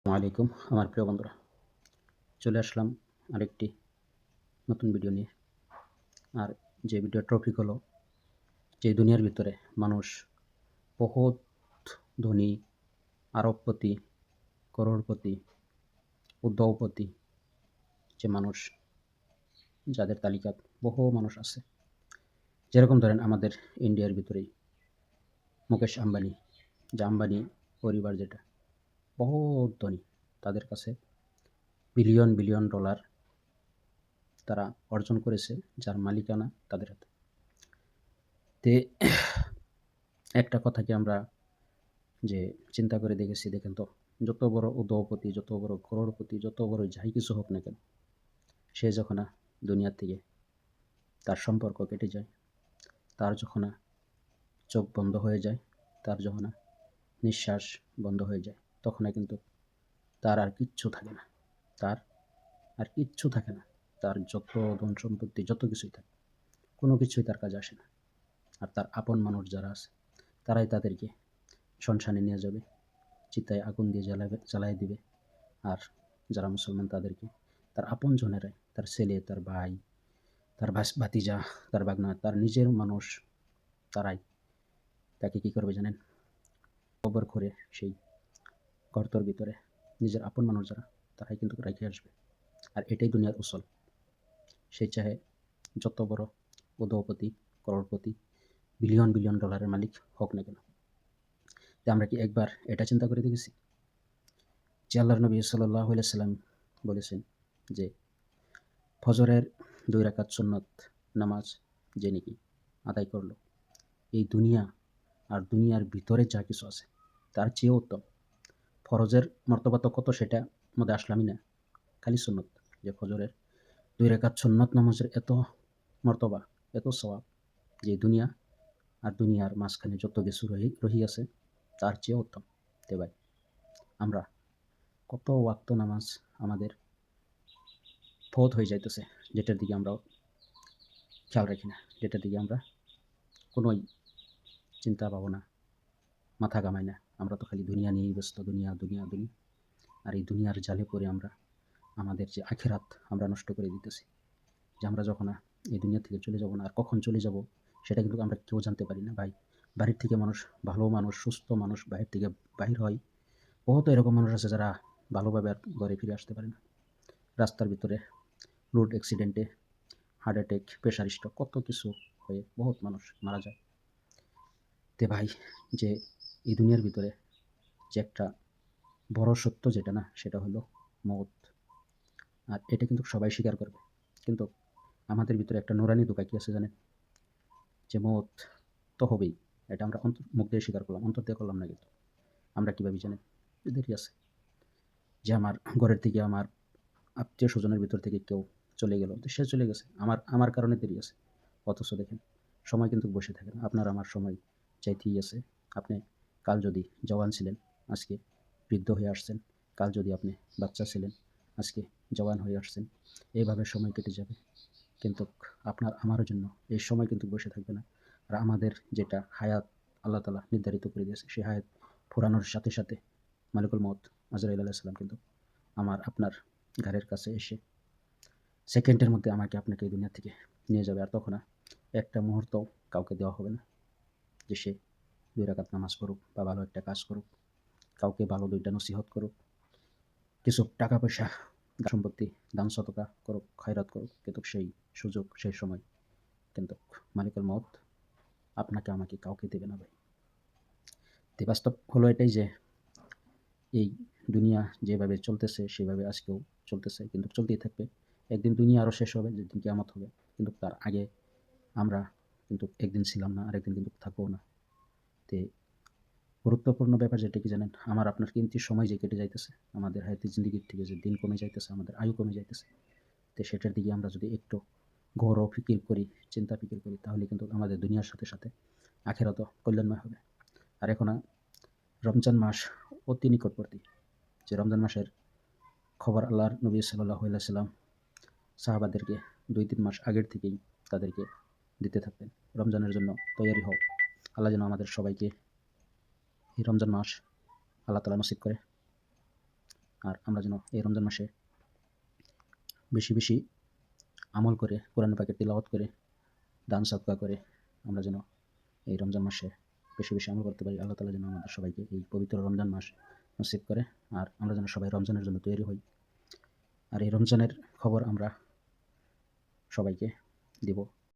আসসালামু আলাইকুম আমার প্রিয় বন্ধুরা। চলে আসলাম আরেকটি নতুন ভিডিও নিয়ে। আর যে ভিডিওর টপিক হলো যে দুনিয়ার ভিতরে মানুষ বহুত ধনী, আরবপতি, করোড়পতি, উদ্যোগপতি যে মানুষ যাদের তালিকা বহু মানুষ আছে। যেরকম ধরেন আমাদের ইন্ডিয়ার ভিতরেই মুকেশ আম্বানি, যে আম্বানি পরিবার যেটা বহুত ধনী। তাদের কাছে বিলিয়ন, বিলিয়ন ডলার তারা অর্জন করেছে যার মালিকানা তাদের হাতে। তে একটা কথা কি আমরা যে চিন্তা করে দেখেছি দেখেন তো, যত বড় উদ্যোগপতি, যত বড় করোড়পতি, যত বড় যাই কিছু হোক না কেন, সে যখন দুনিয়ার থেকে তার সম্পর্ক কেটে যায়, তার যখন চোখ বন্ধ হয়ে যায়, তার যখন নিঃশ্বাস বন্ধ হয়ে যায়, তখন কিন্তু তার আর কিচ্ছু থাকে না। তার আর কিচ্ছু থাকে না। তার যত ধন সম্পত্তি, যত কিছুই থাকে, কোনো কিছুই তার কাজে আসে না। আর তার আপন মানুষ যারা আছে, তারাই তাদেরকে শ্মশানে নিয়ে যাবে, চিতায় আগুন দিয়ে জ্বালায় দিবে। আর যারা মুসলমান তাদেরকে তার আপনজনেরাই, তার ছেলে, তার ভাই, তার ভাতিজা, তার বাগনা, তার নিজের মানুষ, তারাই তাকে কী করবে জানেন? কবর করে সেই গর্তের ভিতরে নিজের আপন মানুষ যারা, তারাই কিন্তু রেখে আসবে। আর এটাই দুনিয়ার উসল। সে চাহে যত বড় উদ্যোগপতি, করোড়পতি, বিলিয়ন, বিলিয়ন ডলারের মালিক হোক না কেন। তো আমরা কি একবার এটা চিন্তা করে দেখেছি যে আল্লাহর নবী সাল্লাল্লাহু আলাইহি সাল্লাম বলেছেন যে ফজরের ২ রাকাত সুন্নত নামাজ যে নাকি আদায় করল, এই দুনিয়া আর দুনিয়ার ভিতরে যা কিছু আছে তার চেয়েও উত্তম। ফরজের মর্তবা তো কত সেটা মধ্যে আসলামই না, খালি সুন্নত। যে ফজরের ২ রাকাত সুন্নত নামাজের এত মর্তবা, এত সওয়াব, যে দুনিয়া আর দুনিয়ার মাঝখানে যত কিছু রহিয়াছে তার চেয়েও উত্তম। তে ভাই, আমরা কত ওয়াক্ত নামাজ আমাদের ফৌত হয়ে যাইতেছে, যেটার দিকে আমরা খেয়াল রাখি না, যেটার দিকে আমরা কোনোই চিন্তা ভাবনা মাথা ঘামাই না। আমরা তো খালি দুনিয়া নিয়েই ব্যস্ত, দুনিয়া, দুনিয়া, দুনিয়া। আর এই দুনিয়ার জালে পড়ে আমরা আমাদের যে আখেরাত আমরা নষ্ট করে দিতেছি। যে আমরা যখন এই দুনিয়া থেকে চলে যাব না, আর কখন চলে যাব সেটা কিন্তু আমরা কেউ জানতে পারি না ভাই। বাড়ির থেকে মানুষ, ভালো মানুষ, সুস্থ মানুষ বাহির থেকে বাহির হয়। বহুত এরকম মানুষ আছে যারা ভালোভাবে আর ঘরে ফিরে আসতে পারে না। রাস্তার ভিতরে রোড অ্যাক্সিডেন্টে, হার্ট অ্যাটাক, প্রেশার স্ট্রোক, কত কিছু হয়ে বহুত মানুষ মারা যায়। তে ভাই, যে এই দুনিয়ার ভিতরে যে একটা বড় সত্য যেটা না, সেটা হলো মৌত। আর এটা কিন্তু সবাই স্বীকার করবে। কিন্তু আমাদের ভিতরে একটা নুরানি দোকা কি আছে জানেন? যে মৌত তো হবেই। এটা আমরা মুখ দিয়ে স্বীকার করলাম, অন্তর দিয়ে করলাম না। কিন্তু আমরা কীভাবে জানেন? দেরি আছে। যে আমার ঘরের থেকে, আমার আত্মীয় স্বজনের ভিতর থেকে কেউ চলে গেল, তো সে চলে গেছে, আমার আমার কারণে দেরি আছে। অথচ দেখেন, সময় কিন্তু বসে থাকে না। আপনার আমার সময় চাইতেই আছে। আপনি কাল যদি জওয়ান ছিলেন, আজকে বৃদ্ধ হয়ে আসছেন। কাল যদি আপনি বাচ্চা ছিলেন, আজকে জওয়ান হয়ে আসছেন। এইভাবে সময় কেটে যাবে। কিন্তু আপনার আমারও জন্য এই সময় কিন্তু বসে থাকবে না। আর আমাদের যেটা হায়াত আল্লাহ তাআলা নির্ধারিত করে দিয়েছে, সেই হায়াত ফুরানোর সাথে সাথে মালিকুল মউত আজরাইল আলাইহিস সালাম কিন্তু আমার আপনার ঘাড়ের কাছে এসে সেকেন্ডের মধ্যে আমাকে আপনাকে এই দুনিয়া থেকে নিয়ে যাবে। আর তখন একটা মুহূর্তও কাউকে দেওয়া হবে না যে সে ২ রাকাত নামাজ পড়ুক বা ভালো একটা কাজ করুক, কাউকে ভালো ২ টা নসিহত করুক, কিছু টাকা পয়সা, সম্পত্তি দান সদকা করুক, খয়রাত করুক। কিন্তু সেই সুযোগ, সেই সময় কিন্তু মালিকুল মউত আপনাকে আমাকে কাউকে দেবে না ভাই। তো বাস্তব হলো এটাই যে এই দুনিয়া যেভাবে চলতেছে সেভাবে আজকেও চলতেছে, কিন্তু চলতেই থাকবে। একদিন দুনিয়া আরও শেষ হবে, যেদিন কিয়ামত হবে। কিন্তু তার আগে আমরা কিন্তু একদিন ছিলাম না, আরেকদিন কিন্তু থাকবো না। তে গুরুত্বপূর্ণ ব্যাপার যেটা কি জানেন? আমার আপনার কিমতি সময় যে কেটে যাইতেছে, আমাদের হায়াতি জিন্দেগির থেকে যে দিন কমে যাইতেছে, আমাদের আয়ু কমে যাইতেছে। তো সেটার দিকে আমরা যদি একটু গৌরব ফিকির করি, চিন্তা ফিকির করি, তাহলে কিন্তু আমাদের দুনিয়ার সাথে সাথে আখেরাতও কল্যাণময় হবে। আর এখন রমজান মাস অতি নিকটবর্তী। যে রমজান মাসের খবর আল্লাহর নবী সাল্লাল্লাহু আলাইহি সাল্লাম সাহাবাদেরকে ২-৩ মাস আগের থেকেই তাদেরকে দিতে থাকতেন। রমজানের জন্য তৈয়ারি হও। আল্লাহ যেন আমাদের সবাইকে এই রমজান মাস আল্লাহ তাআলা নসিব করে। আর আমরা যেন এই রমজান মাসে বেশি বেশি আমল করে, কোরআন পাকের তিলাওয়াত করে, দান সদকা করে আমরা যেন এই রমজান মাসে বেশি বেশি আমল করতে পারি। আল্লাহ তাআলা যেন আমাদের সবাইকে এই পবিত্র রমজান মাস নসিব করে। আর আমরা যেন সবাই রমজানের জন্য তৈরি হই। আর এই রমজানের খবর আমরা সবাইকে দিব।